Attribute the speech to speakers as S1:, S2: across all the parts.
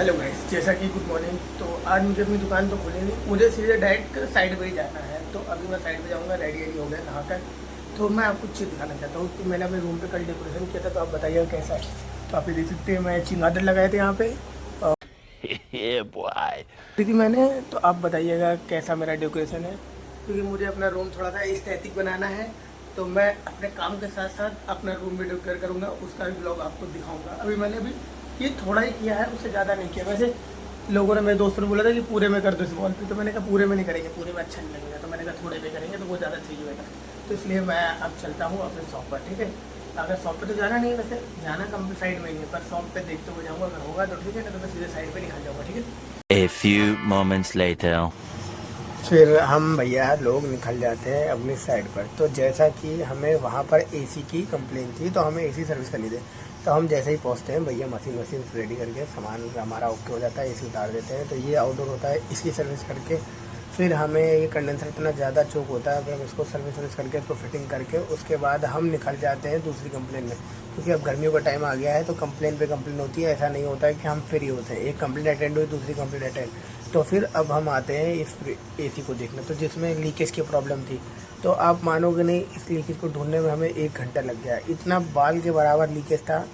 S1: Hello guys, जैसा कि good morning. तो आज मुझे अपनी दुकान तो खोली नहीं, मुझे सीधे डायरेक्ट साइड पे ही जाना है। तो अभी मैं साइड पे जाऊंगा, रेडी हो गया नहा कर। तो मैं आपको चीज़ दिखाना चाहता हूँ कि मैंने अपने रूम पे कल डेकोरेशन किया था, तो आप बताइएगा कैसा है। तो आप ये देख सकते हैं, मैं चिंगादड़ लगाए थे यहाँ पे क्योंकि मैंने, तो आप बताइएगा कैसा मेरा डेकोरेशन है। क्योंकि मुझे अपना रूम थोड़ा सा एस्थेटिक बनाना है, तो मैं अपने काम के साथ साथ अपना रूम भी डेकोरेट करूँगा, उसका भी ब्लॉग आपको दिखाऊंगा। अभी मैंने भी ये थोड़ा ही किया है, उससे ज़्यादा नहीं किया। वैसे लोगों ने, मेरे दोस्तों ने बोला था कि पूरे में कर दो इस वॉल पे, तो मैंने कहा पूरे में नहीं करेंगे, पूरे में अच्छा नहीं लगेगा। तो मैंने कहा थोड़े पे करेंगे तो वो ज़्यादा सही होगा। तो इसलिए मैं अब चलता हूँ अपने शॉप पर, ठीक है। अगर शॉप पे तो जाना नहीं है, वैसे जाना कम साइड में ही है, पर शॉप पे देखते हुए जाऊँगा। अगर होगा तो ठीक है, तो मैं सीधे साइड पर निकल जाऊँगा, ठीक है।
S2: A few moments later.
S1: फिर हम भैया लोग निकल जाते हैं अपनी साइड पर। तो जैसा कि हमें वहाँ पर एसी की कंप्लेन थी, तो हमें एसी सर्विस करनी थी। तो हम जैसे ही पहुँचते हैं, भैया मशीन रेडी करके सामान हमारा ओके हो जाता है, एसी उतार देते हैं। तो ये आउटडोर होता है, इसकी सर्विस करके फिर हमें ये कंडेंसर इतना ज़्यादा चोक होता है, फिर हम इसको सर्विस करके इसको फिटिंग करके उसके बाद हम निकल जाते हैं दूसरी कंप्लेन में। क्योंकि अब गर्मियों का टाइम आ गया है, तो कंप्लेन पे कंप्लेन होती है। ऐसा नहीं होता है कि हम फ्री होते हैं, एक कंप्लेन अटेंड हुई, दूसरी कंप्लेन अटेंड। तो फिर अब हम आते हैं इस एसी को देखने, तो जिसमें लीकेज की प्रॉब्लम थी। तो आप मानोगे नहीं, इस लीकेज को ढूंढने में हमें 1 घंटा लग गया। इतना बाल के बराबर लीकेज था।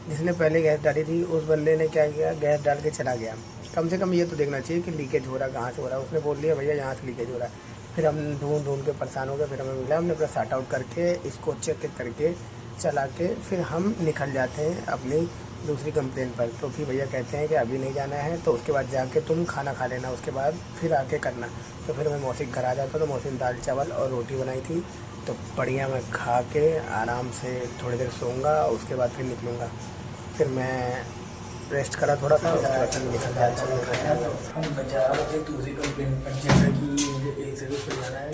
S1: जिसने पहले गैस डाली थी, उस बंदे ने क्या किया, गैस डाल के चला गया। कम से कम ये तो देखना चाहिए कि लीकेज हो रहा है, कहाँ से हो रहा है। उसने बोल दिया भैया यहाँ से लीकेज हो रहा है। फिर हम ढूंढ के परेशान हो गए, फिर हमें मिला, हमने अपना सार्ट आउट करके इसको चेक करके चला के फिर हम निकल जाते हैं अपनी दूसरी कंप्लेन पर। तो फिर भैया कहते हैं कि अभी नहीं जाना है, तो उसके बाद जाके तुम खाना खा लेना, उसके बाद फिर आके करना। तो फिर मैं मौसी घर आ जाता, तो मौसी ने दाल चावल और रोटी बनाई थी। तो बढ़िया मैं खा के आराम से थोड़ी देर सोऊंगा, उसके बाद फिर निकलूँगा। फिर मैं रेस्ट करा थोड़ा सा, उसके बाद निकल जाता हूँ। हम बाजार के दूसरी कंप्लेन पर, जैसा कि मुझे एक सर्विस पर जाना है,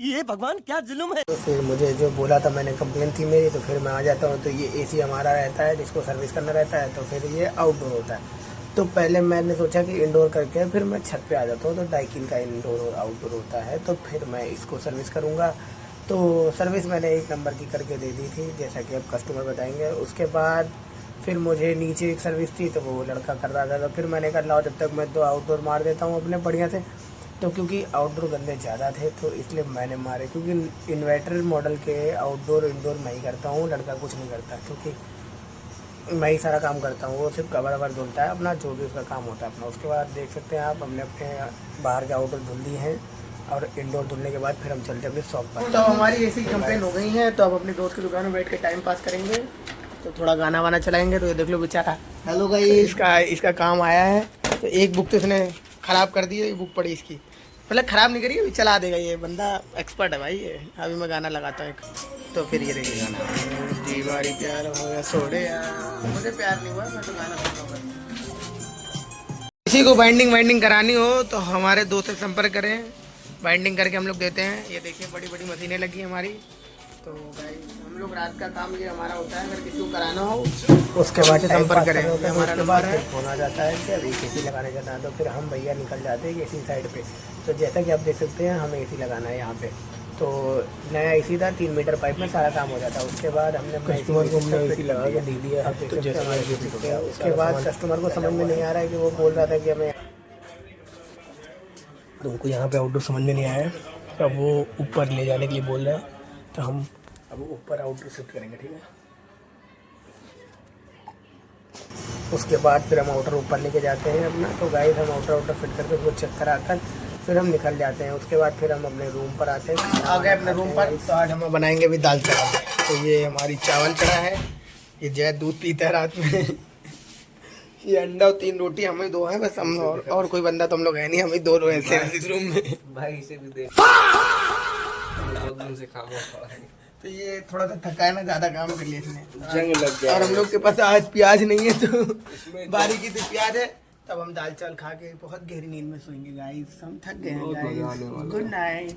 S2: ये भगवान क्या जुल्म है।
S1: तो फिर मुझे जो बोला था, मैंने कंप्लेन थी मेरी, तो फिर मैं आ जाता हूँ। तो ये एसी हमारा रहता है, जिसको सर्विस करना रहता है। तो फिर ये आउटडोर होता है। तो पहले मैंने सोचा कि इंडोर करके फिर मैं छत पे आ जाता हूँ। तो डाइकिन का इंडोर और आउटडोर होता है। तो फिर मैं इसको सर्विस करूँगा। तो सर्विस मैंने 1 नंबर की करके दे दी थी, जैसा कि अब कस्टमर बताएंगे। उसके बाद फिर मुझे नीचे एक सर्विस थी, तो वो लड़का कर रहा था। तो फिर मैंने कहा लाओ, जब तक मैं तो आउटडोर मार देता हूँ अपने बढ़िया से। तो क्योंकि आउटडोर गंदे ज़्यादा थे, तो इसलिए मैंने मारे। क्योंकि इन्वर्टर मॉडल के आउटडोर इंडोर मैं ही करता हूँ, लड़का कुछ नहीं करता। क्योंकि मैं ही सारा काम करता हूँ, वो सिर्फ कवर ववर धुलता है अपना, जो भी उसका काम होता है अपना। उसके बाद देख सकते हैं आप, हमने अपने बाहर के आउटडोर धुल दिए हैं, और इंडोर धुलने के बाद फिर हम चलते हैं अपने शॉप पर। तो हमारी ऐसी कंप्लेन हो गई है, तो अब अपनी दोस्त की दुकान में बैठ के टाइम पास करेंगे। तो थोड़ा गाना वाना चलाएंगे। तो ये देख लो बेचारा, हेलो भाई, इसका काम आया है। तो एक बुक तो इसने ख़राब कर दी है, बुक पड़ी इसकी। मतलब ख़राब नहीं करी, अभी चला देगा। ये बंदा एक्सपर्ट है भाई ये। अभी मैं गाना लगाता हूँ एक, तो फिर ये देखिए गाना, दीवारी प्यार हो या छोड़े यार, मुझे प्यार नहीं हुआ, मैं तो गाना सुनूंगा। किसी को बाइंडिंग करानी हो तो हमारे दोस्त से संपर्क करें, बाइंडिंग करके हम लोग देते हैं। ये देखिए बड़ी बड़ी मशीनें लगी हैं हमारी। तो भाई हम लोग रात का काम ये हमारा होता है। अगर किसी को कराना हो उसके बाद संपर्क करें। हमारा नंबर है, फोन आ जाता है कि अभी एसी लगाने जाना है। तो फिर हम भैया निकल जाते हैं एसी साइड पे। तो जैसा कि आप देख सकते हैं, हमें एसी लगाना है यहाँ पे। तो नया एसी था, 3 मीटर पाइप में सारा काम हो जाता है। उसके बाद हमने कस्टमर को एसी लगा के दे दिया। अब तो जैसे उसके बाद कस्टमर को समझ में नहीं आ रहा है कि वो बोल रहा था कि हमें, तो उनको यहाँ पे आउटडोर समझ में नहीं आया है। तो अब वो ऊपर ले जाने के लिए बोल रहे हैं। तो हम अब ऊपर आउटडोर शिफ्ट करेंगे, ठीक है। उसके बाद फिर हम आउटर ऊपर लेके जाते हैं अपना। तो गाइस हम आउटर फिट करके उसको चेक करा कर फिर हम निकल जाते हैं। उसके बाद फिर हम अपने रूम पर आते हैं। आ गए अपने रूम पर। तो आज हम बनाएंगे भी दाल चावल। तो ये हमारी चावल चढ़ा है, ये जय दूध पीता है रात में। ये अंडा और 3 रोटी हमें 2 हैं बस। हम और कोई बंदा तो हम लोग है नहीं, हमें 2 लोग ऐसे इस रूम में।
S3: भाई इसे भी दे, से काम हो।
S1: तो ये थोड़ा सा थका है ना, ज्यादा काम कर लिया इसने,
S3: जंग लग गया।
S1: और हम लोग के पास आज प्याज नहीं है, तो बारीकी से प्याज है। तब हम दाल चावल खा के बहुत गहरी नींद में सोएंगे गाइस। हम थक गए हैं गाइस। Good night.